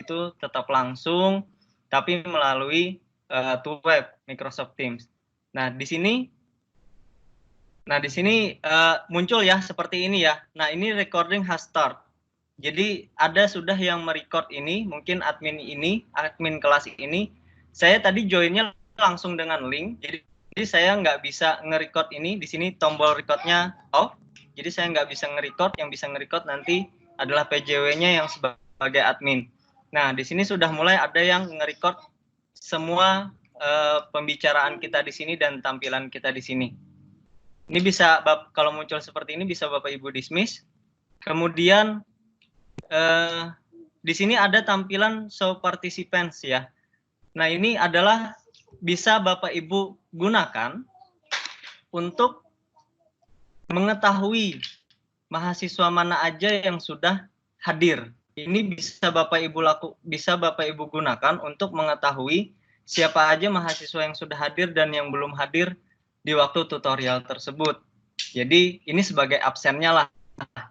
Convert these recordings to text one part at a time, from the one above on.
itu tetap langsung, tapi melalui web Microsoft Teams. Nah, di sini muncul ya seperti ini ya. Nah, ini recording has start. Jadi ada sudah yang merecord ini, mungkin admin kelas ini. Saya tadi joinnya langsung dengan link, jadi saya nggak bisa nge-record ini. Di sini tombol recordnya off, jadi saya nggak bisa nge-record. Yang bisa nge-record nanti adalah PJW-nya yang sebagai admin. Nah, di sini sudah mulai ada yang nge-record semua pembicaraan kita di sini dan tampilan kita di sini. Ini bisa, kalau muncul seperti ini bisa Bapak Ibu dismiss. Kemudian di sini ada tampilan show participants ya. Nah, ini adalah bisa Bapak Ibu gunakan untuk mengetahui mahasiswa mana aja yang sudah hadir. Ini bisa Bapak Ibu gunakan untuk mengetahui siapa aja mahasiswa yang sudah hadir dan yang belum hadir di waktu tutorial tersebut. Jadi ini sebagai absennya lah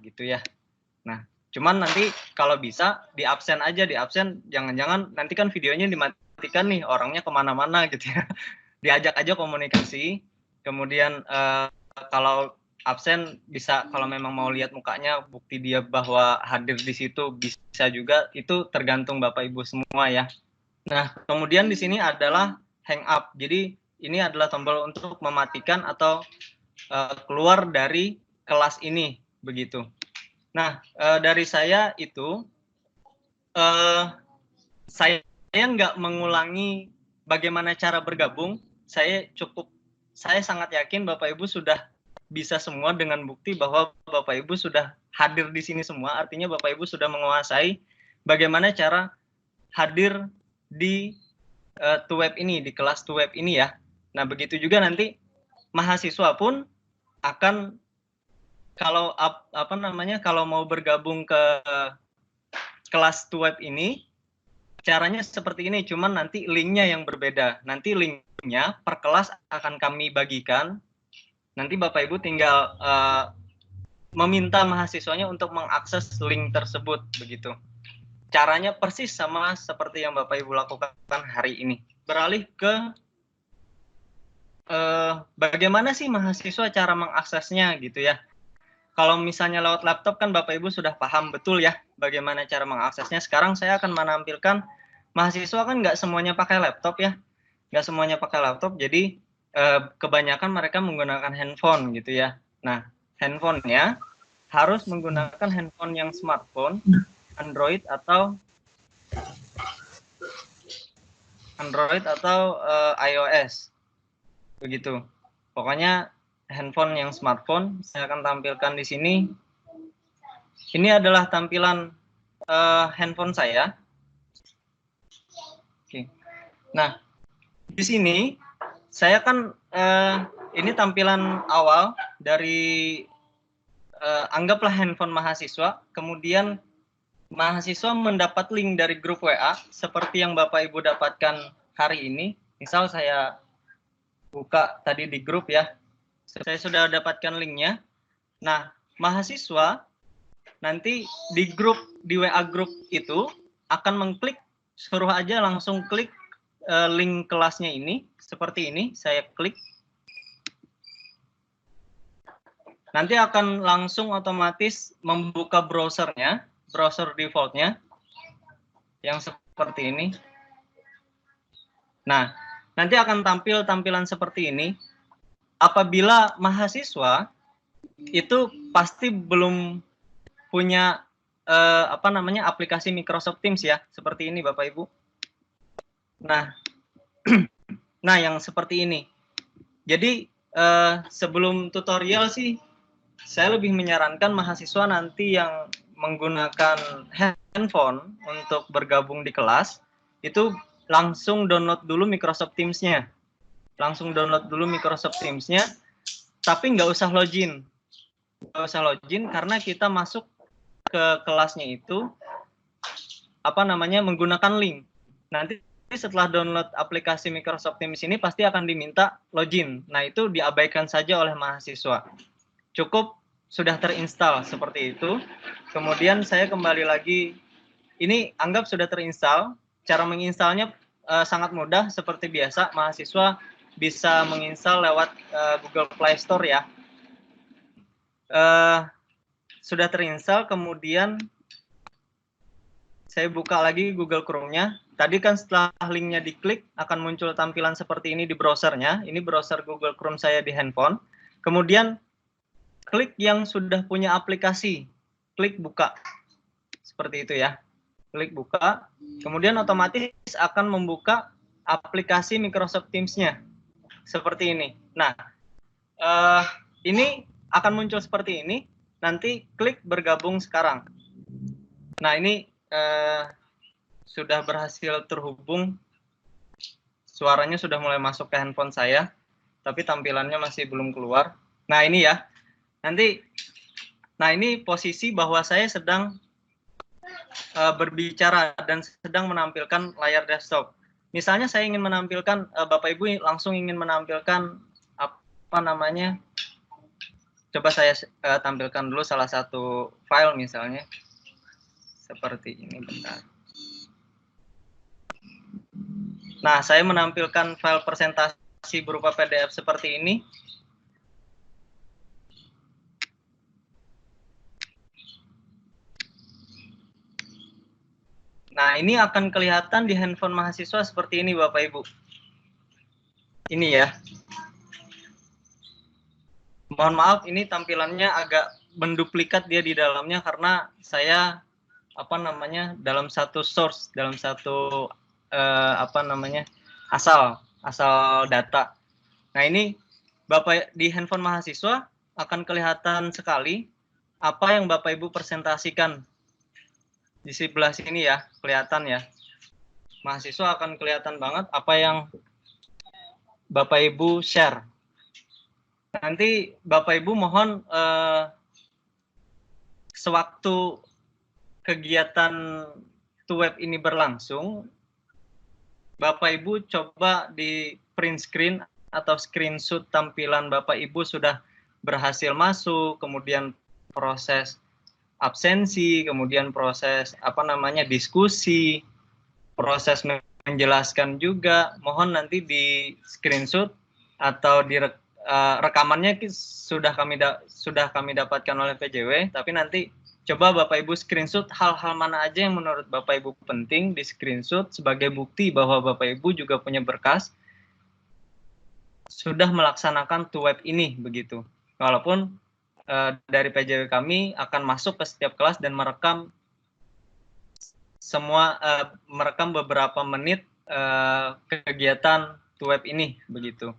gitu ya. Nah, cuman nanti kalau bisa di absen aja, jangan-jangan nanti kan videonya dimatikan nih, orangnya kemana-mana gitu ya. Diajak aja komunikasi, kemudian kalau absen bisa, kalau memang mau lihat mukanya, bukti dia bahwa hadir di situ bisa juga, itu tergantung Bapak Ibu semua ya. Nah, kemudian di sini adalah hang up, jadi ini adalah tombol untuk mematikan atau keluar dari kelas ini, begitu. Nah, dari saya itu, saya nggak mengulangi bagaimana cara bergabung. Saya sangat yakin Bapak Ibu sudah bisa semua dengan bukti bahwa Bapak Ibu sudah hadir di sini semua. Artinya Bapak Ibu sudah menguasai bagaimana cara hadir di web ini, di kelas web ini ya. Nah, begitu juga nanti mahasiswa pun akan, kalau kalau mau bergabung ke kelas web ini, caranya seperti ini, cuman nanti linknya yang berbeda. Nanti linknya per kelas akan kami bagikan. Nanti Bapak Ibu tinggal meminta mahasiswanya untuk mengakses link tersebut, begitu. Caranya persis sama seperti yang Bapak Ibu lakukan hari ini. Beralih ke bagaimana sih mahasiswa cara mengaksesnya gitu ya. Kalau misalnya lewat laptop kan Bapak Ibu sudah paham betul ya bagaimana cara mengaksesnya. Sekarang saya akan menampilkan, mahasiswa kan nggak semuanya pakai laptop ya. Nggak semuanya pakai laptop, jadi kebanyakan mereka menggunakan handphone gitu ya. Nah, handphonenya harus menggunakan handphone yang smartphone, Android atau iOS. Begitu. Pokoknya handphone yang smartphone, saya akan tampilkan di sini. Ini adalah tampilan handphone saya. Oke. Nah, di sini saya kan ini tampilan awal dari anggaplah handphone mahasiswa, kemudian mahasiswa mendapat link dari grup WA seperti yang Bapak Ibu dapatkan hari ini. Misal saya buka tadi di grup ya, saya sudah dapatkan linknya. Nah, mahasiswa nanti di WA grup itu akan mengklik, suruh aja langsung klik link kelasnya ini, seperti ini, saya klik. Nanti akan langsung otomatis membuka browsernya, browser defaultnya, yang seperti ini. Nah, nanti akan tampil tampilan seperti ini. Apabila mahasiswa itu pasti belum punya aplikasi Microsoft Teams ya, seperti ini Bapak Ibu. Nah, yang seperti ini. Jadi sebelum tutorial sih, saya lebih menyarankan mahasiswa nanti yang menggunakan handphone untuk bergabung di kelas, itu langsung download dulu Microsoft Teams-nya. Tapi nggak usah login. Karena kita masuk ke kelasnya itu menggunakan link. Nanti setelah download aplikasi Microsoft Teams ini pasti akan diminta login. Nah, itu diabaikan saja oleh mahasiswa. Cukup sudah terinstall seperti itu. Kemudian saya kembali lagi ini anggap sudah terinstall. Cara menginstalnya sangat mudah, seperti biasa, mahasiswa bisa menginstal lewat Google Play Store ya. Sudah terinstall, kemudian saya buka lagi Google Chrome-nya. Tadi kan setelah linknya diklik, akan muncul tampilan seperti ini di browsernya. Ini browser Google Chrome saya di handphone. Kemudian, klik yang sudah punya aplikasi. Klik buka. Seperti itu ya. Klik buka. Kemudian otomatis akan membuka aplikasi Microsoft Teams-nya. Seperti ini. Nah, ini akan muncul seperti ini. Nanti klik bergabung sekarang. Nah, ini sudah berhasil terhubung. Suaranya sudah mulai masuk ke handphone saya, tapi tampilannya masih belum keluar. Nah, ini ya. Nah, ini posisi bahwa saya sedang berbicara dan sedang menampilkan layar desktop. Misalnya saya ingin menampilkan, Bapak Ibu langsung ingin menampilkan apa namanya? Coba saya tampilkan dulu salah satu file misalnya. Seperti ini, bentar. Nah, saya menampilkan file presentasi berupa PDF seperti ini. Nah, ini akan kelihatan di handphone mahasiswa seperti ini, Bapak Ibu. Ini ya. Mohon maaf, ini tampilannya agak menduplikat dia di dalamnya karena saya dalam satu source, dalam satu asal data. Nah, ini Bapak di handphone mahasiswa akan kelihatan sekali apa yang Bapak Ibu presentasikan. Di sebelah sini ya, kelihatan ya. Mahasiswa akan kelihatan banget apa yang Bapak Ibu share. Nanti Bapak Ibu mohon sewaktu kegiatan Tuweb ini berlangsung, Bapak Ibu coba di print screen atau screenshot tampilan Bapak Ibu sudah berhasil masuk, kemudian proses absensi, kemudian proses diskusi, proses menjelaskan juga. Mohon nanti di screenshot atau di rekamannya sudah kami dapatkan oleh PJW, tapi nanti coba Bapak Ibu screenshot hal-hal mana aja yang menurut Bapak Ibu penting, di screenshot sebagai bukti bahwa Bapak Ibu juga punya berkas sudah melaksanakan Tuweb ini begitu. Walaupun dari PJW kami akan masuk ke setiap kelas dan merekam beberapa menit kegiatan Tuweb ini begitu.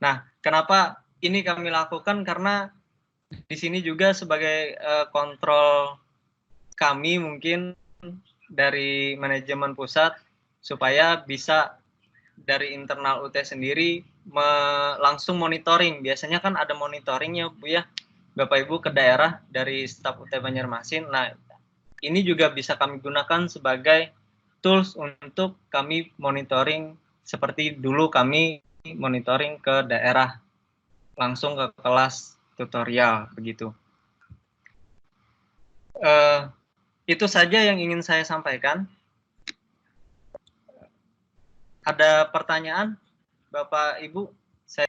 Nah, kenapa ini kami lakukan? Karena di sini juga sebagai kontrol kami mungkin dari manajemen pusat supaya bisa dari internal UT sendiri langsung monitoring. Biasanya kan ada monitoringnya Bu ya, Bapak Ibu ke daerah dari staf UT Banjarmasin. Nah, ini juga bisa kami gunakan sebagai tools untuk kami monitoring seperti dulu kami monitoring ke daerah langsung ke kelas tutorial begitu. Itu saja yang ingin saya sampaikan. Ada pertanyaan, Bapak Ibu?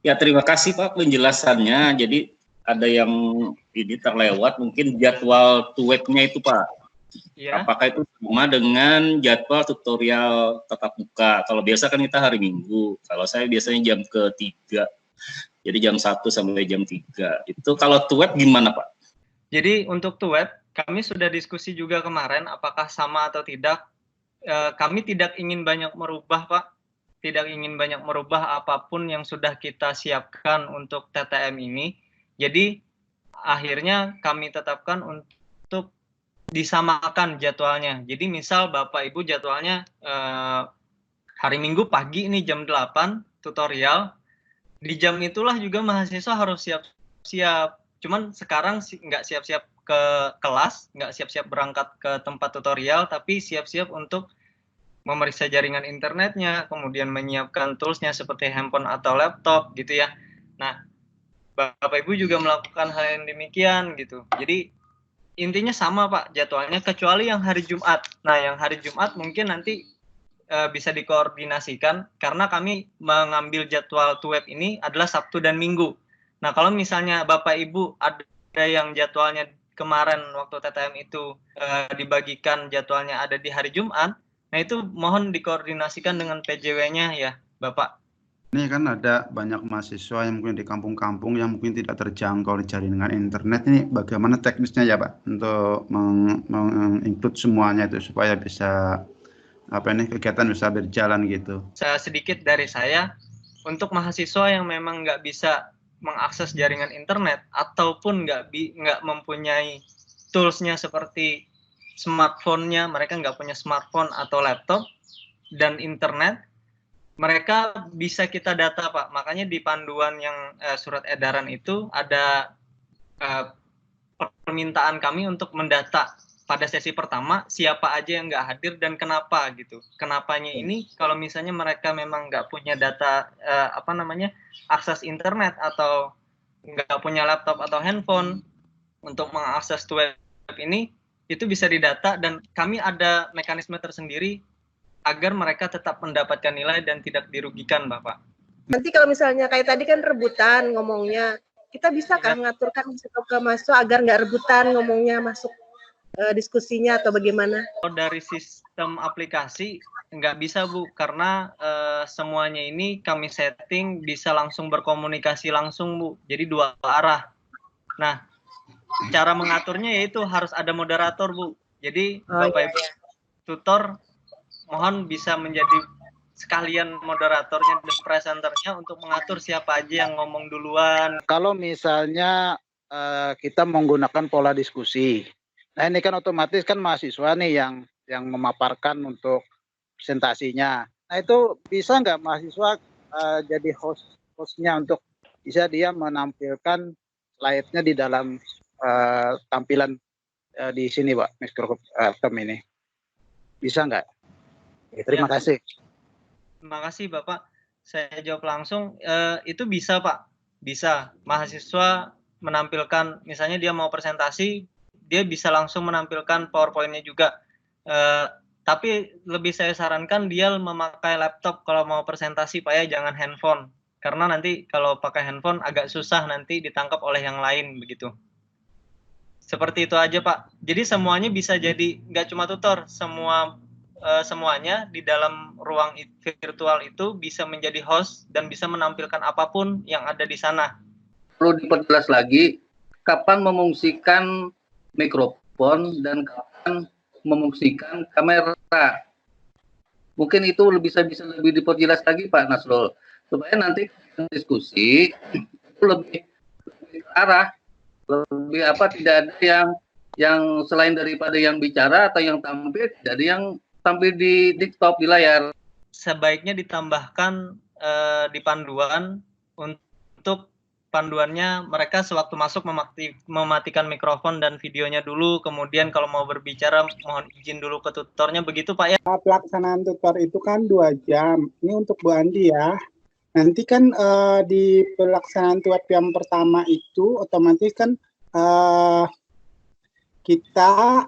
Ya, terima kasih Pak penjelasannya. Jadi ada yang ini terlewat, mungkin jadwal Tuwebnya itu Pak. Ya. Apakah itu sama dengan jadwal tutorial tatap muka? Kalau biasa kan kita hari Minggu. Kalau saya biasanya jam ke-3. Jadi jam 1 sampai jam 3. Itu kalau Tuweb gimana Pak? Jadi untuk Tuweb, kami sudah diskusi juga kemarin apakah sama atau tidak. Kami tidak ingin banyak merubah Pak. Tidak ingin banyak merubah apapun yang sudah kita siapkan untuk TTM ini. Jadi akhirnya kami tetapkan untuk disamakan jadwalnya. Jadi misal Bapak Ibu jadwalnya hari Minggu pagi ini jam 8 tutorial. Di jam itulah juga mahasiswa harus siap-siap. Cuman sekarang nggak siap-siap ke kelas, nggak siap-siap berangkat ke tempat tutorial, tapi siap-siap untuk memeriksa jaringan internetnya, kemudian menyiapkan toolsnya seperti handphone atau laptop gitu ya. Nah, Bapak Ibu juga melakukan hal yang demikian gitu. Jadi Intinya sama Pak jadwalnya, kecuali yang hari Jumat. Nah, yang hari Jumat mungkin nanti bisa dikoordinasikan karena kami mengambil jadwal tuweb ini adalah Sabtu dan Minggu. Nah, kalau misalnya Bapak Ibu ada yang jadwalnya kemarin waktu TTM itu dibagikan jadwalnya ada di hari Jumat, nah itu mohon dikoordinasikan dengan PJW-nya ya, Bapak. Ini kan ada banyak mahasiswa yang mungkin di kampung-kampung yang mungkin tidak terjangkau di jaringan internet. Ini bagaimana teknisnya ya Pak untuk meng-include semuanya itu supaya bisa kegiatan bisa berjalan gitu. Sedikit dari saya, untuk mahasiswa yang memang nggak bisa mengakses jaringan internet ataupun nggak mempunyai toolsnya seperti smartphone-nya, mereka nggak punya smartphone atau laptop dan internet, mereka bisa kita data Pak. Makanya di panduan yang surat edaran itu ada permintaan kami untuk mendata pada sesi pertama siapa aja yang nggak hadir dan kenapa gitu. Kenapanya ini kalau misalnya mereka memang nggak punya data akses internet atau nggak punya laptop atau handphone untuk mengakses web ini, itu bisa didata dan kami ada mekanisme tersendiri agar mereka tetap mendapatkan nilai dan tidak dirugikan, Bapak. Nanti kalau misalnya kayak tadi kan rebutan ngomongnya, kita bisa kan mengaturkan ke mahasiswa agar nggak rebutan ngomongnya masuk diskusinya atau bagaimana? Dari sistem aplikasi nggak bisa Bu, karena semuanya ini kami setting bisa langsung berkomunikasi langsung Bu, jadi dua arah. Nah, cara mengaturnya yaitu harus ada moderator Bu, jadi Bapak Ibu tutor mohon bisa menjadi sekalian moderatornya dan presenternya untuk mengatur siapa aja yang ngomong duluan. Kalau misalnya kita menggunakan pola diskusi, nah ini kan otomatis kan mahasiswa nih yang memaparkan untuk presentasinya. Nah itu bisa nggak mahasiswa jadi hostnya untuk bisa dia menampilkan slide-nya di dalam tampilan di sini Pak, Microsoft ini. Bisa nggak? Terima kasih. Terima kasih Bapak. Saya jawab langsung. Itu bisa Pak. Bisa. Mahasiswa menampilkan, misalnya dia mau presentasi, dia bisa langsung menampilkan PowerPoint-nya juga. Tapi lebih saya sarankan dia memakai laptop kalau mau presentasi Pak ya, jangan handphone. Karena nanti kalau pakai handphone agak susah nanti ditangkap oleh yang lain begitu. Seperti itu aja Pak. Jadi semuanya bisa jadi, nggak cuma tutor, semuanya di dalam ruang virtual itu bisa menjadi host dan bisa menampilkan apapun yang ada di sana. Perlu diperjelas lagi, kapan memungsikan mikrofon dan kapan memungsikan kamera. Mungkin itu bisa lebih diperjelas lagi Pak Nasrul, supaya nanti diskusi itu lebih arah, lebih tidak ada yang selain daripada yang bicara atau yang tampil, tidak ada yang tampil di desktop di layar. Sebaiknya ditambahkan di panduan untuk panduannya mereka sewaktu masuk mematikan mikrofon dan videonya dulu, kemudian kalau mau berbicara mohon izin dulu ke tutornya, begitu Pak ya. Pelaksanaan tutor itu kan 2 jam. Ini untuk Bu Andi ya. Nanti kan di pelaksanaan tutor yang pertama itu otomatis kan kita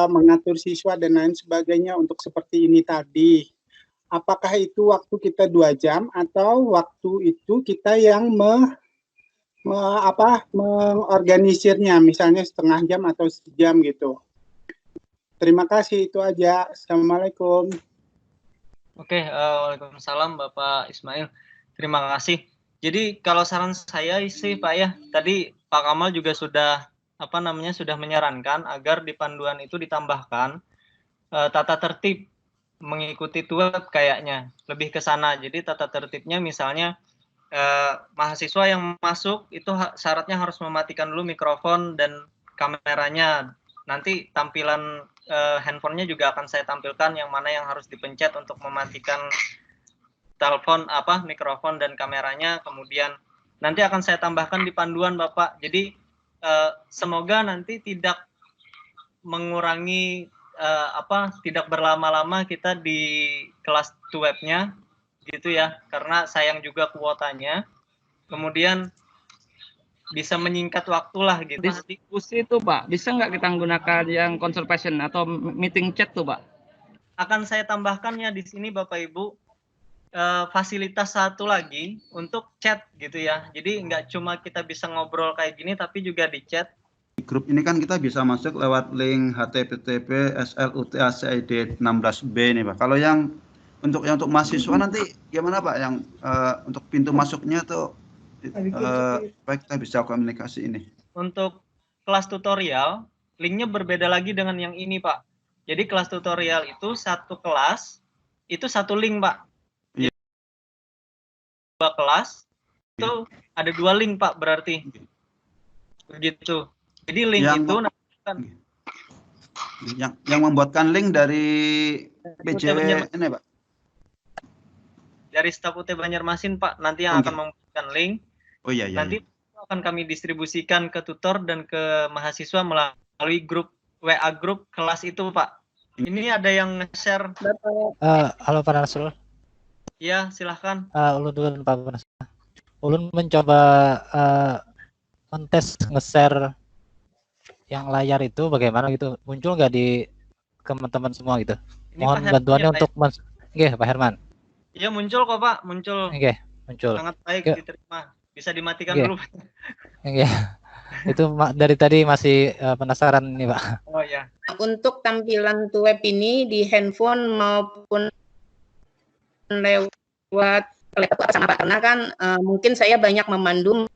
mengatur siswa dan lain sebagainya untuk seperti ini tadi. Apakah itu waktu kita 2 jam atau waktu itu kita yang mengorganisirnya, misalnya setengah jam atau sejam gitu. Terima kasih, itu aja. Assalamualaikum. Oke, waalaikumsalam Bapak Ismail. Terima kasih. Jadi kalau saran saya sih Pak ya, tadi Pak Kamal juga sudah sudah menyarankan agar di panduan itu ditambahkan tata tertib mengikuti tuweb kayaknya, lebih ke sana. Jadi tata tertibnya misalnya mahasiswa yang masuk itu syaratnya harus mematikan dulu mikrofon dan kameranya. Nanti tampilan handphonenya juga akan saya tampilkan yang mana yang harus dipencet untuk mematikan telepon mikrofon dan kameranya. Kemudian nanti akan saya tambahkan di panduan Bapak. Jadi semoga nanti tidak mengurangi tidak berlama-lama kita di kelas tuwebnya gitu ya, karena sayang juga kuotanya. Kemudian bisa menyingkat waktu lah gitu. Diskusi itu Pak, bisa nggak kita menggunakan yang conversation atau meeting chat tuh Pak? Akan saya tambahkannya di sini Bapak Ibu, fasilitas satu lagi untuk chat gitu ya. Jadi nggak cuma kita bisa ngobrol kayak gini, tapi juga di chat. Di grup ini kan kita bisa masuk lewat link http slutacid 16b nih Pak. Kalau yang untuk mahasiswa nanti gimana Pak? Yang untuk pintu masuknya tuh baik kita bisa komunikasi ini. Untuk kelas tutorial, linknya berbeda lagi dengan yang ini Pak. Jadi kelas tutorial itu satu kelas, itu satu link Pak. Iya. Dua kelas, itu ada 2 link Pak berarti. Begitu. Jadi link yang itu yang membuatkan link dari PJW ini Pak. Dari staf UT Banjarmasin Pak, nanti yang akan membuatkan link. Oh iya. Nanti akan kami distribusikan ke tutor dan ke mahasiswa melalui grup WA grup kelas itu Pak. Ini ada yang nge-share. Halo Pak Nasrul. Ya, silahkan. Ulun dulu Pak Nasrul. Ulun mencoba kontes nge-share yang layar itu bagaimana gitu, muncul nggak di teman-teman semua gitu? Ini Mohon Pak bantuannya Herman, untuk Pak Herman. Iya muncul kok Pak, muncul. Muncul. Sangat baik diterima. Bisa dimatikan dulu. Itu dari tadi masih penasaran nih Pak. Oh ya. Untuk tampilan web ini di handphone maupun lewat laptop sama Pak, karena kan mungkin saya banyak memandu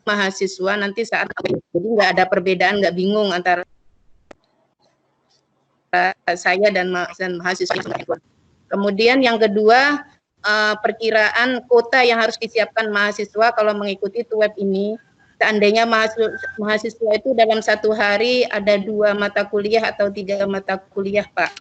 mahasiswa nanti saat jadi nggak ada perbedaan, nggak bingung antara saya dan mahasiswa. Kemudian yang kedua, perkiraan kuota yang harus disiapkan mahasiswa kalau mengikuti web ini. Seandainya mahasiswa itu dalam satu hari ada 2 mata kuliah atau 3 mata kuliah Pak.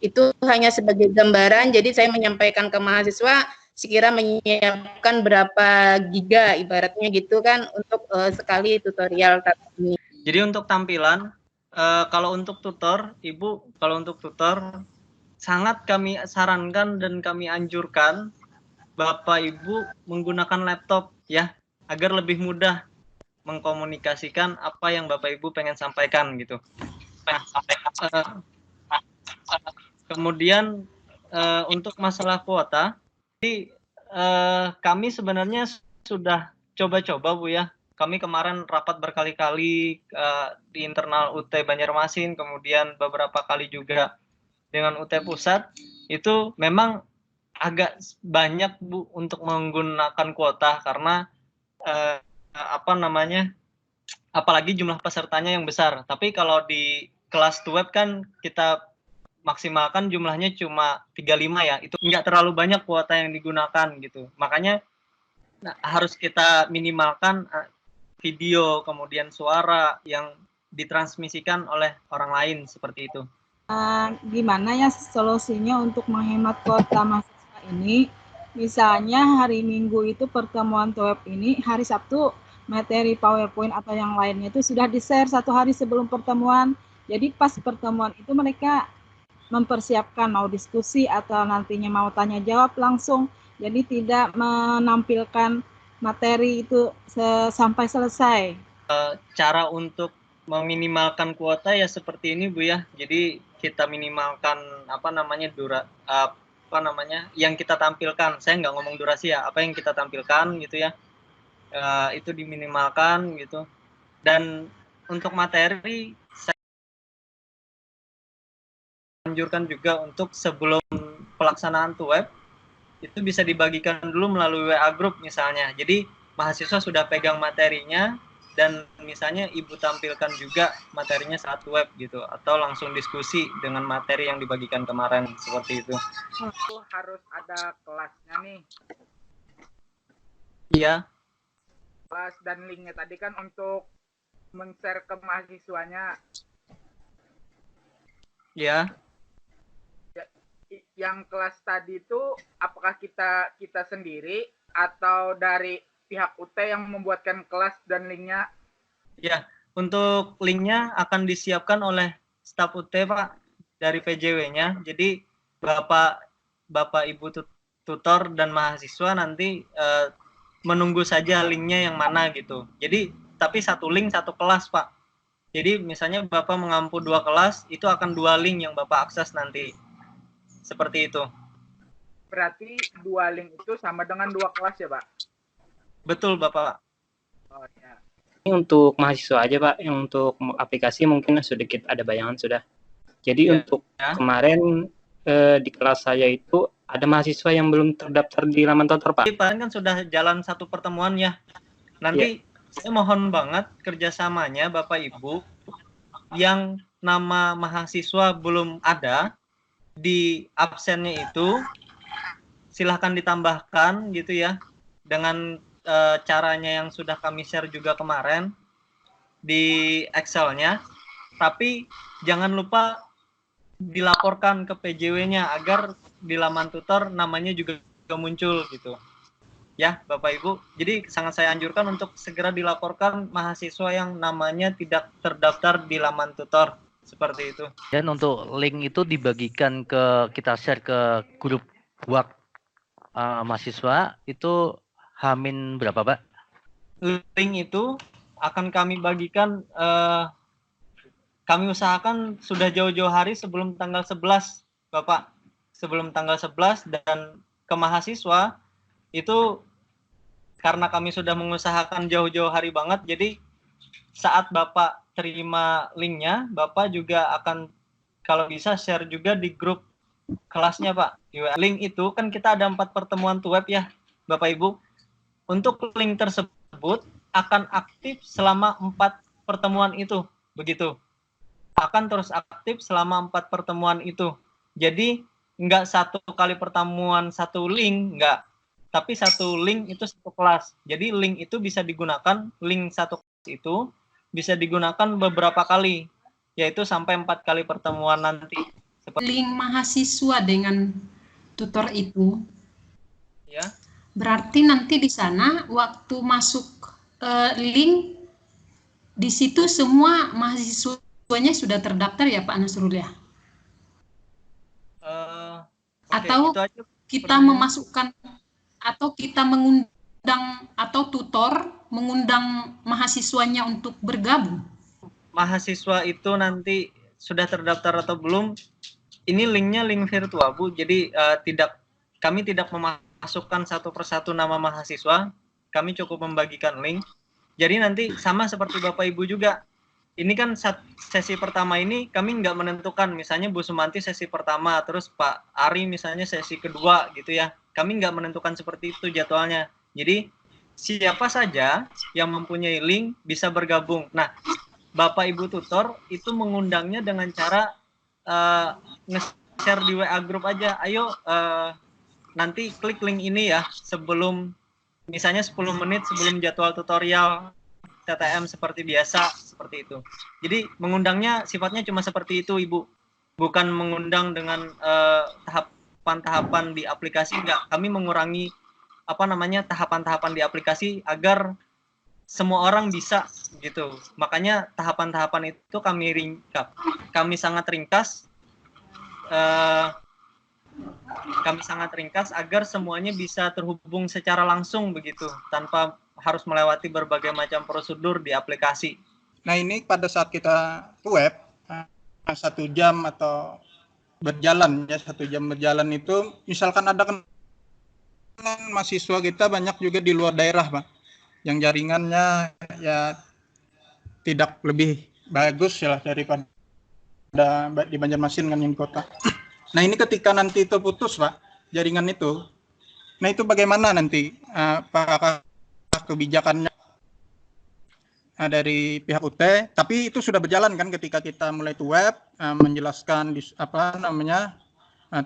Itu hanya sebagai gambaran, jadi saya menyampaikan ke mahasiswa sekira menyiapkan berapa giga ibaratnya gitu kan untuk sekali tutorial ini. Jadi untuk tampilan, kalau untuk tutor, Ibu, kalau untuk tutor sangat kami sarankan dan kami anjurkan Bapak Ibu menggunakan laptop ya, agar lebih mudah mengkomunikasikan apa yang Bapak Ibu pengen sampaikan gitu. Kemudian untuk masalah kuota, jadi kami sebenarnya sudah coba-coba Bu ya. Kami kemarin rapat berkali-kali di internal UT Banjarmasin, kemudian beberapa kali juga dengan UT Pusat. Itu memang agak banyak Bu untuk menggunakan kuota karena apalagi jumlah pesertanya yang besar. Tapi kalau di kelas web kan kita maksimalkan jumlahnya cuma 35 ya, itu nggak terlalu banyak kuota yang digunakan gitu. Makanya harus kita minimalkan video kemudian suara yang ditransmisikan oleh orang lain seperti itu. Gimana ya solusinya untuk menghemat kuota mahasiswa ini? Misalnya hari Minggu itu pertemuan web ini, hari Sabtu materi PowerPoint atau yang lainnya itu sudah di-share 1 hari sebelum pertemuan. Jadi pas pertemuan itu mereka mempersiapkan mau diskusi atau nantinya mau tanya jawab langsung, jadi tidak menampilkan materi itu sampai selesai. Cara untuk meminimalkan kuota ya seperti ini Bu ya, jadi kita minimalkan yang kita tampilkan. Saya nggak ngomong durasi ya, apa yang kita tampilkan gitu ya, itu diminimalkan gitu. Dan untuk materi anjurkan juga untuk sebelum pelaksanaan web itu bisa dibagikan dulu melalui WA group misalnya. Jadi mahasiswa sudah pegang materinya dan misalnya Ibu tampilkan juga materinya saat web gitu, atau langsung diskusi dengan materi yang dibagikan kemarin seperti itu. Itu harus ada kelasnya nih. Iya. Kelas dan linknya tadi kan untuk men-share ke mahasiswanya. Iya. Yang kelas tadi itu apakah kita sendiri atau dari pihak UT yang membuatkan kelas dan linknya? Ya, untuk linknya akan disiapkan oleh staf UT Pak dari PJW-nya. Jadi Bapak Ibu tutor dan mahasiswa nanti menunggu saja linknya yang mana gitu. Jadi tapi satu link satu kelas Pak. Jadi misalnya Bapak mengampu 2 kelas, itu akan 2 link yang Bapak akses nanti. Seperti itu. Berarti 2 link itu sama dengan 2 kelas ya Pak? Betul Bapak. Oh ya. Ini untuk mahasiswa aja Pak, yang untuk aplikasi mungkin sedikit ada bayangan sudah. Jadi untuk kemarin di kelas saya itu ada mahasiswa yang belum terdaftar di laman tutor Pak. Paling kan sudah jalan satu pertemuan ya. Nanti saya mohon banget kerjasamanya Bapak Ibu yang nama mahasiswa belum ada di absennya itu silahkan ditambahkan gitu ya dengan caranya yang sudah kami share juga kemarin di Excel-nya. Tapi jangan lupa dilaporkan ke PJW-nya agar di laman tutor namanya juga muncul gitu. Ya, Bapak Ibu. Jadi sangat saya anjurkan untuk segera dilaporkan mahasiswa yang namanya tidak terdaftar di laman tutor. Seperti itu. Dan untuk link itu dibagikan kita share ke grup WhatsApp mahasiswa itu Hamin berapa Pak? Link itu akan kami bagikan, kami usahakan sudah jauh-jauh hari sebelum tanggal 11 Bapak. Sebelum tanggal 11 dan ke mahasiswa itu karena kami sudah mengusahakan jauh-jauh hari banget, jadi saat Bapak terima linknya, Bapak juga akan kalau bisa share juga di grup kelasnya Pak. Link itu kan kita ada 4 pertemuan web ya Bapak Ibu. Untuk link tersebut akan aktif selama 4 pertemuan itu, begitu. Akan terus aktif selama 4 pertemuan itu. Jadi enggak 1 kali pertemuan 1 link, enggak. Tapi 1 link itu 1 kelas. Jadi link itu bisa digunakan, link 1 kelas itu bisa digunakan beberapa kali, yaitu sampai 4 kali pertemuan nanti. Link mahasiswa dengan tutor itu, ya. Berarti nanti di sana waktu masuk link di situ semua mahasiswanya sudah terdaftar ya Pak Nasrul ya? Atau kita memasukkan atau kita mengundang atau tutor mengundang mahasiswanya untuk bergabung? Mahasiswa itu nanti sudah terdaftar atau belum? Ini linknya link virtual Bu. Jadi kami tidak masukkan satu persatu nama mahasiswa, kami cukup membagikan link. Jadi nanti sama seperti Bapak Ibu juga. Ini kan sesi pertama ini kami nggak menentukan, misalnya Bu Sumanti sesi pertama, terus Pak Ari misalnya sesi kedua gitu ya. Kami nggak menentukan seperti itu jadwalnya. Jadi siapa saja yang mempunyai link bisa bergabung. Nah, Bapak Ibu tutor itu mengundangnya dengan cara nge-share di WA group aja. Ayo nanti klik link ini ya sebelum misalnya 10 menit sebelum jadwal tutorial TTM seperti biasa, seperti itu. Jadi mengundangnya sifatnya cuma seperti itu Ibu. Bukan mengundang dengan tahapan-tahapan di aplikasi, enggak. Kami mengurangi tahapan-tahapan di aplikasi agar semua orang bisa gitu. Makanya tahapan-tahapan itu kami sangat ringkas. Kami sangat ringkas agar semuanya bisa terhubung secara langsung begitu, tanpa harus melewati berbagai macam prosedur di aplikasi. Nah ini pada saat kita web 1 jam atau berjalan ya 1 jam berjalan itu, misalkan ada mahasiswa kita banyak juga di luar daerah Pak, yang jaringannya ya tidak lebih bagus ya daripada di Banjarmasin kan yang di kota. Nah ini ketika nanti itu putus Pak, jaringan itu, nah itu bagaimana nanti apakah kebijakannya dari pihak UT, tapi itu sudah berjalan kan ketika kita mulai itu web, menjelaskan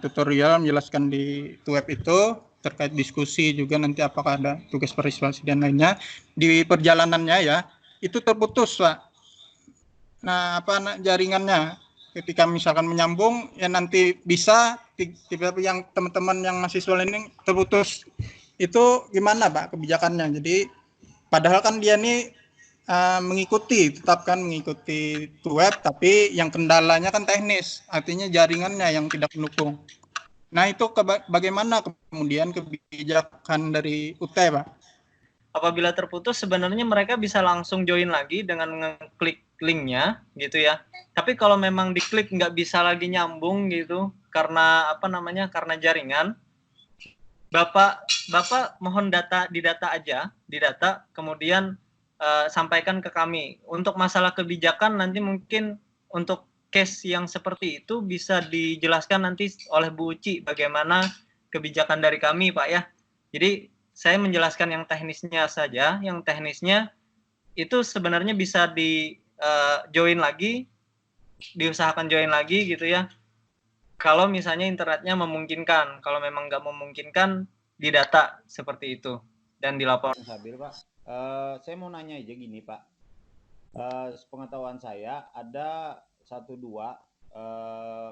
tutorial, menjelaskan di web itu, terkait diskusi juga nanti apakah ada tugas partisipasi dan lainnya, di perjalanannya ya, itu terputus Pak. Nah jaringannya, ketika misalkan menyambung ya nanti bisa tiba-tiba yang teman-teman yang mahasiswa ini terputus, itu gimana Pak kebijakannya? Jadi padahal kan dia ini tetap mengikuti web, tapi yang kendalanya kan teknis, artinya jaringannya yang tidak mendukung. Nah itu bagaimana kemudian kebijakan dari UT Pak? apabila terputus sebenarnya mereka bisa langsung join lagi dengan ngeklik linknya gitu ya. Tapi kalau memang diklik nggak bisa lagi nyambung gitu karena karena jaringan, Bapak mohon didata aja, kemudian sampaikan ke kami. Untuk masalah kebijakan nanti mungkin untuk case yang seperti itu bisa dijelaskan nanti oleh Bu Uci bagaimana kebijakan dari kami, Pak ya. Jadi saya menjelaskan yang teknisnya saja. Yang teknisnya itu sebenarnya bisa di join lagi, diusahakan join lagi gitu ya. Kalau misalnya internetnya memungkinkan, kalau memang nggak memungkinkan, didata seperti itu dan dilapor. Sabir, Pak. Saya mau nanya aja gini, Pak. Sepengetahuan saya ada 1-2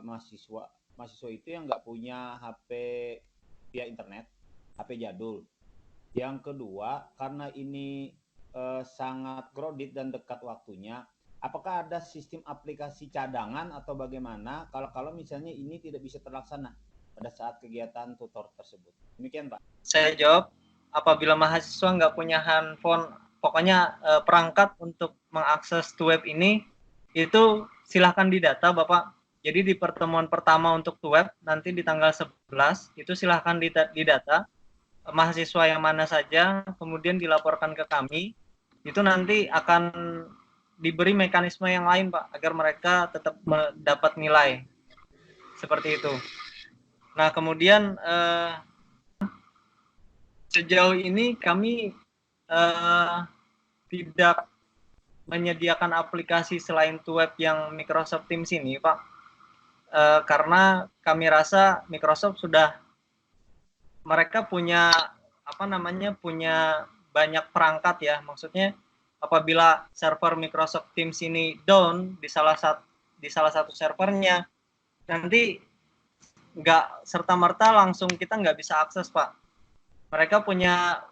mahasiswa itu yang nggak punya HP via internet, HP jadul. Yang kedua, karena ini sangat kredit dan dekat waktunya, apakah ada sistem aplikasi cadangan atau bagaimana kalau misalnya ini tidak bisa terlaksana pada saat kegiatan tutor tersebut? Demikian, Pak. Saya jawab, apabila mahasiswa nggak punya handphone, pokoknya perangkat untuk mengakses web ini, itu silahkan didata, Bapak. Jadi di pertemuan pertama untuk web, nanti di tanggal 11, itu silahkan didata, mahasiswa yang mana saja, kemudian dilaporkan ke kami, itu nanti akan diberi mekanisme yang lain, Pak, agar mereka tetap mendapat nilai. Seperti itu. Nah, kemudian sejauh ini kami tidak menyediakan aplikasi selain web yang Microsoft Teams ini, Pak. Karena kami rasa Microsoft mereka punya punya banyak perangkat ya. Maksudnya apabila server Microsoft Teams ini down di salah satu servernya, nanti nggak serta-merta langsung kita nggak bisa akses, Pak. Mereka punya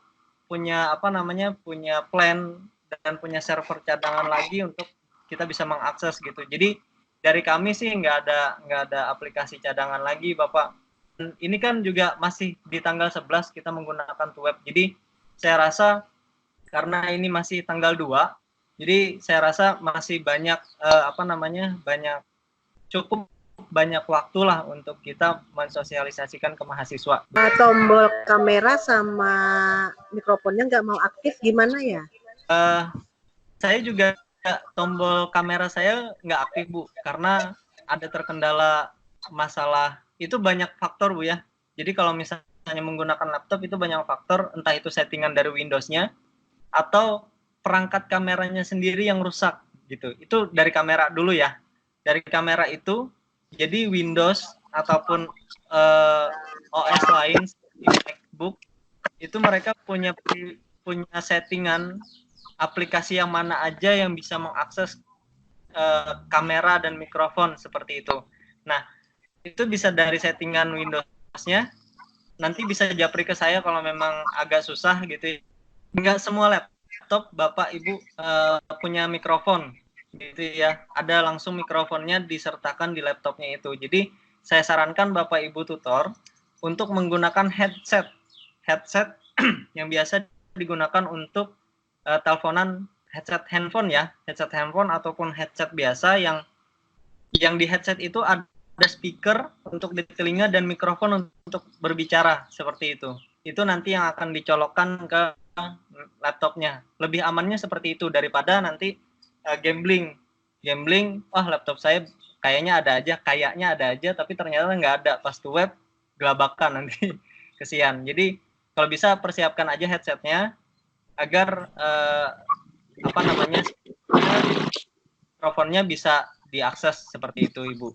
plan dan punya server cadangan lagi untuk kita bisa mengakses gitu. Jadi dari kami sih nggak ada aplikasi cadangan lagi, Bapak. Dan ini kan juga masih di tanggal 11 kita menggunakan web. Jadi saya rasa karena ini masih tanggal 2, jadi saya rasa masih banyak cukup banyak waktu lah untuk kita mensosialisasikan ke mahasiswa. Tombol kamera sama mikrofonnya nggak mau aktif gimana ya? Saya juga tombol kamera saya nggak aktif, Bu, karena ada terkendala masalah, itu banyak faktor, Bu ya. Jadi kalau misalnya menggunakan laptop itu banyak faktor, entah itu settingan dari Windows-nya atau perangkat kameranya sendiri yang rusak gitu. Itu dari kamera dulu ya. Dari kamera itu, jadi Windows ataupun OS lain di MacBook itu mereka punya settingan aplikasi yang mana aja yang bisa mengakses kamera dan mikrofon seperti itu. Nah, itu bisa dari settingan Windows-nya, nanti bisa japri ke saya kalau memang agak susah gitu. Nggak semua laptop Bapak Ibu punya mikrofon gitu ya. Ada langsung mikrofonnya disertakan di laptopnya itu. Jadi saya sarankan Bapak Ibu tutor untuk menggunakan headset yang biasa digunakan untuk teleponan, headset handphone ya, headset handphone ataupun headset biasa yang di headset itu ada speaker untuk di telinga dan mikrofon untuk berbicara seperti itu. Itu nanti yang akan dicolokkan ke laptopnya. Lebih amannya seperti itu daripada nanti gambling, laptop saya kayaknya ada aja, tapi ternyata nggak ada, pas ke web gelabakan nanti. Kesian. Jadi kalau bisa persiapkan aja headsetnya agar mikrofonnya bisa diakses seperti itu, Ibu.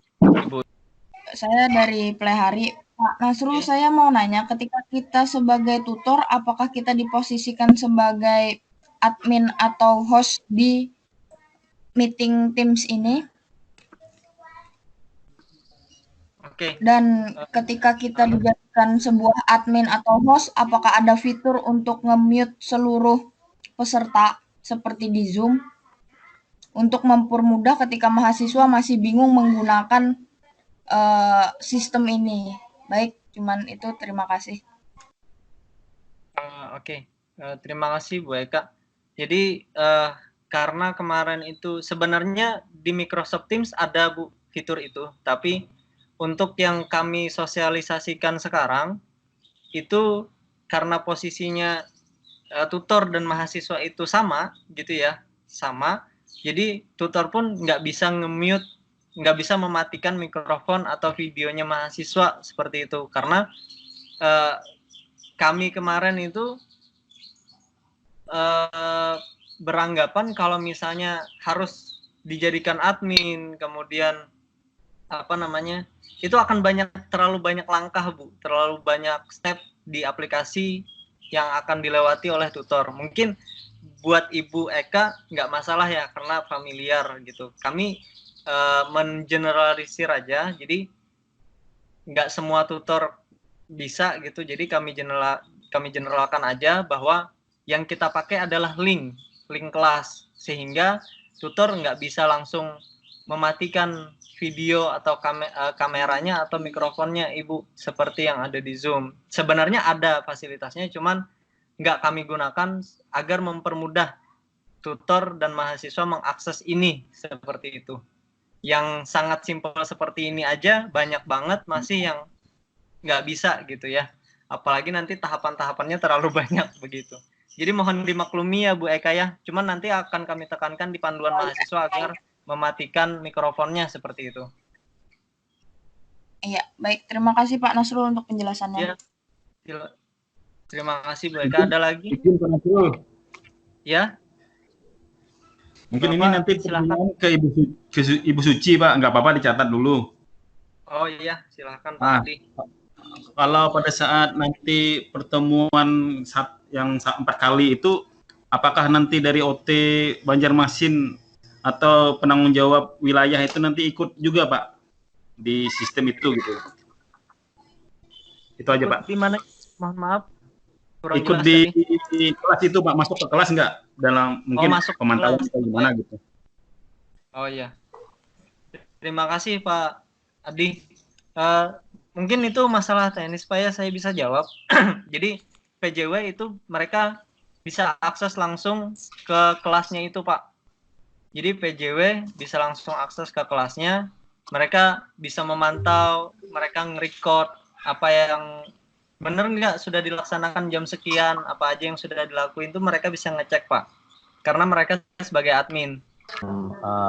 Saya dari Plehari. Pak Nasrul, saya mau nanya, ketika kita sebagai tutor, apakah kita diposisikan sebagai admin atau host di meeting Teams ini? Oke. Dan ketika kita dijadikan sebuah admin atau host, apakah ada fitur untuk nge-mute seluruh peserta seperti di Zoom untuk mempermudah ketika mahasiswa masih bingung menggunakan sistem ini? Baik, cuman itu, terima kasih. Oke. Terima kasih Bu Eka. Jadi karena kemarin itu sebenarnya di Microsoft Teams ada Bu fitur itu, tapi untuk yang kami sosialisasikan sekarang itu karena posisinya tutor dan mahasiswa itu sama gitu ya, sama. Jadi tutor pun nggak bisa nge-mute, nggak bisa mematikan mikrofon atau videonya mahasiswa seperti itu, karena kami kemarin itu beranggapan kalau misalnya harus dijadikan admin, kemudian apa namanya, itu akan terlalu banyak langkah Bu, terlalu banyak step di aplikasi yang akan dilewati oleh tutor. Mungkin buat Ibu Eka nggak masalah ya, karena familiar gitu. Kami mengeneralisir aja, jadi nggak semua tutor bisa gitu, jadi kami generalkan aja bahwa yang kita pakai adalah link kelas, sehingga tutor nggak bisa langsung mematikan video atau kameranya atau mikrofonnya Ibu, seperti yang ada di Zoom. Sebenarnya ada fasilitasnya, cuman nggak kami gunakan agar mempermudah tutor dan mahasiswa mengakses ini, seperti itu. Yang sangat simpel seperti ini aja banyak banget masih yang nggak bisa gitu ya. Apalagi nanti tahapan-tahapannya terlalu banyak begitu. Jadi mohon dimaklumi ya Bu Eka ya. Cuman nanti akan kami tekankan di panduan mahasiswa agar mematikan mikrofonnya seperti itu. Iya, baik. Terima kasih Pak Nasrul untuk penjelasannya. Ya. Terima kasih Bu Eka. Ada lagi? Ya. Mungkin Bapak, ini nanti silakan ke Ibu Suci Pak, nggak apa-apa dicatat dulu. Oh iya, silakan Pak Adi. Kalau pada saat nanti pertemuan yang 4 kali itu, apakah nanti dari OT Banjarmasin atau penanggung jawab wilayah itu nanti ikut juga Pak di sistem itu gitu? Itu aja Pak. Di mana? Mohon maaf. Ikut di kelas itu Pak, masuk ke kelas nggak? Dalam mungkin pemantauan atau gimana gitu. Oh iya. Terima kasih Pak Adi. Mungkin itu masalah teknis Pak ya, saya bisa jawab. Jadi PJW itu mereka bisa akses langsung ke kelasnya itu Pak. Jadi PJW bisa langsung akses ke kelasnya, mereka bisa memantau, mereka nge-record apa yang benar nggak sudah dilaksanakan jam sekian, apa aja yang sudah dilakuin itu mereka bisa ngecek Pak. Karena mereka sebagai admin.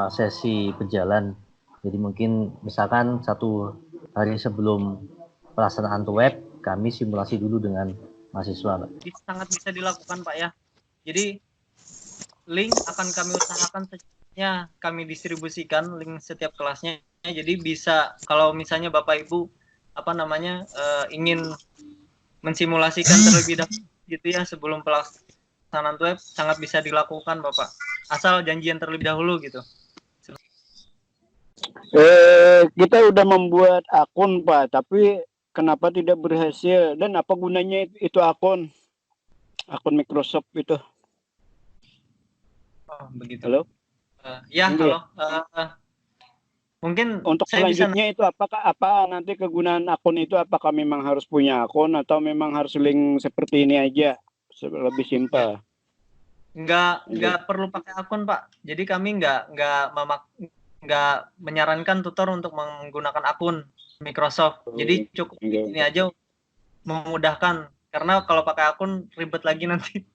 Sesi berjalan, jadi mungkin misalkan 1 hari sebelum pelaksanaan web, kami simulasi dulu dengan mahasiswa. Sangat bisa dilakukan Pak ya. Jadi link akan kami usahakan secepatnya kami distribusikan link setiap kelasnya. Jadi bisa kalau misalnya Bapak Ibu ingin mensimulasikan terlebih dahulu gitu ya sebelum pelaksanaan web, sangat bisa dilakukan Bapak. Asal janjian terlebih dahulu gitu. Kita udah membuat akun Pak, tapi kenapa tidak berhasil dan apa gunanya itu akun Microsoft itu? Oh, begitu. Halo? Halo. Mungkin untuk selanjutnya itu apa nanti kegunaan akun itu, apakah memang harus punya akun atau memang harus link seperti ini aja, lebih simpel? Nggak perlu pakai akun Pak. Jadi kami nggak menyarankan tutor untuk menggunakan akun Microsoft. Jadi cukup ini aja memudahkan. Karena kalau pakai akun ribet lagi nanti.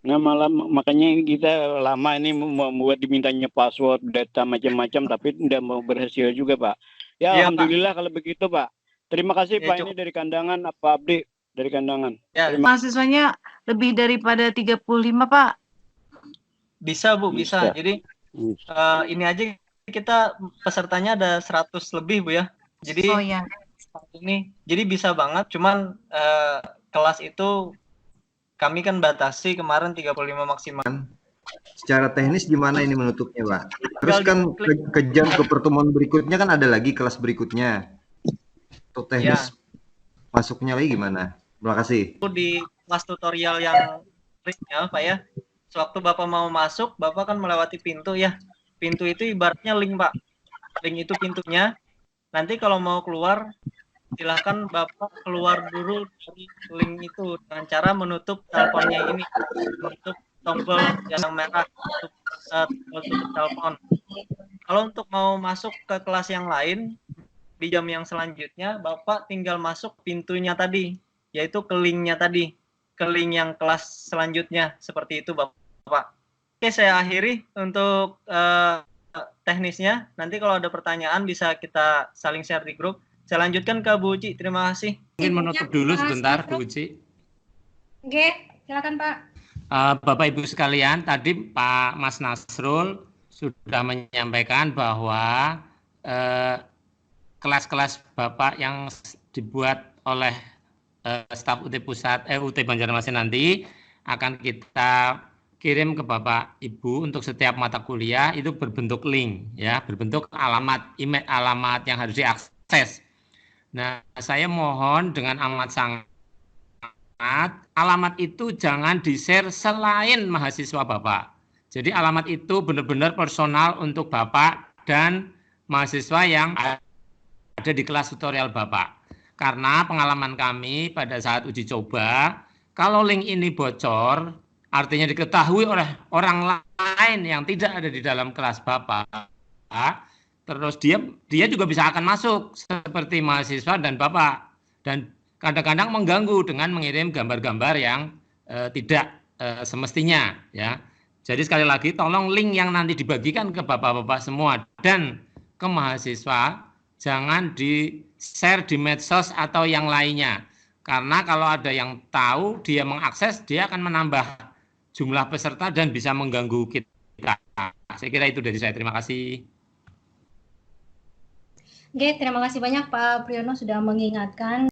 Nah malah makanya kita lama ini membuat dimintanya password, data macam-macam, tapi tidak mau berhasil juga Pak. Ya, alhamdulillah Pak. Kalau begitu Pak. Terima kasih Pak, ini dari Kandangan, Pak Abdi dari Kandangan. Mahasiswanya lebih daripada 35 Pak. Bisa Bu, bisa. Jadi ini aja kita pesertanya ada 100 lebih Bu ya. Jadi ini jadi bisa banget, cuman kelas itu kami kan batasi kemarin 35 maksimal. Secara teknis gimana ini menutupnya, Pak? Terus kan ke pertemuan berikutnya kan ada lagi kelas berikutnya. Untuk teknis masuknya lagi gimana? Terima kasih. Di kelas tutorial yang ya, Pak ya. Sewaktu Bapak mau masuk, Bapak kan melewati pintu ya. Pintu itu ibaratnya link, Pak. Link itu pintunya. Nanti kalau mau keluar, silahkan Bapak keluar dulu dari link itu dengan cara menutup teleponnya ini, menutup tombol yang merah, tombol tutup telepon. Kalau untuk mau masuk ke kelas yang lain di jam yang selanjutnya, Bapak tinggal masuk pintunya tadi, yaitu ke linknya tadi, ke link yang kelas selanjutnya, seperti itu Bapak. Oke, saya akhiri untuk teknisnya. Nanti kalau ada pertanyaan bisa kita saling share di grup. Saya lanjutkan ke Bu Uci, terima kasih. Mungkin menutup dulu sebentar, Bu Uci. Oke, silakan Pak. Bapak Ibu sekalian, tadi Pak Mas Nasrul sudah menyampaikan bahwa kelas-kelas Bapak yang dibuat oleh staf UT Pusat, UT Banjarmasin nanti akan kita kirim ke Bapak Ibu untuk setiap mata kuliah itu berbentuk link, ya, berbentuk alamat, email alamat yang harus diakses. Nah, saya mohon dengan amat sangat alamat itu jangan di-share selain mahasiswa Bapak. Jadi alamat itu benar-benar personal untuk Bapak dan mahasiswa yang ada di kelas tutorial Bapak. Karena pengalaman kami pada saat uji coba, kalau link ini bocor, artinya diketahui oleh orang lain yang tidak ada di dalam kelas Bapak, terus dia juga bisa akan masuk seperti mahasiswa dan Bapak. Dan kadang-kadang mengganggu dengan mengirim gambar-gambar yang tidak semestinya, ya. Jadi sekali lagi tolong link yang nanti dibagikan ke Bapak-bapak semua dan ke mahasiswa jangan di-share di medsos atau yang lainnya. Karena kalau ada yang tahu dia mengakses, dia akan menambah jumlah peserta dan bisa mengganggu kita. Saya kira itu dari saya. Terima kasih. Oke, terima kasih banyak Pak Priyono sudah mengingatkan.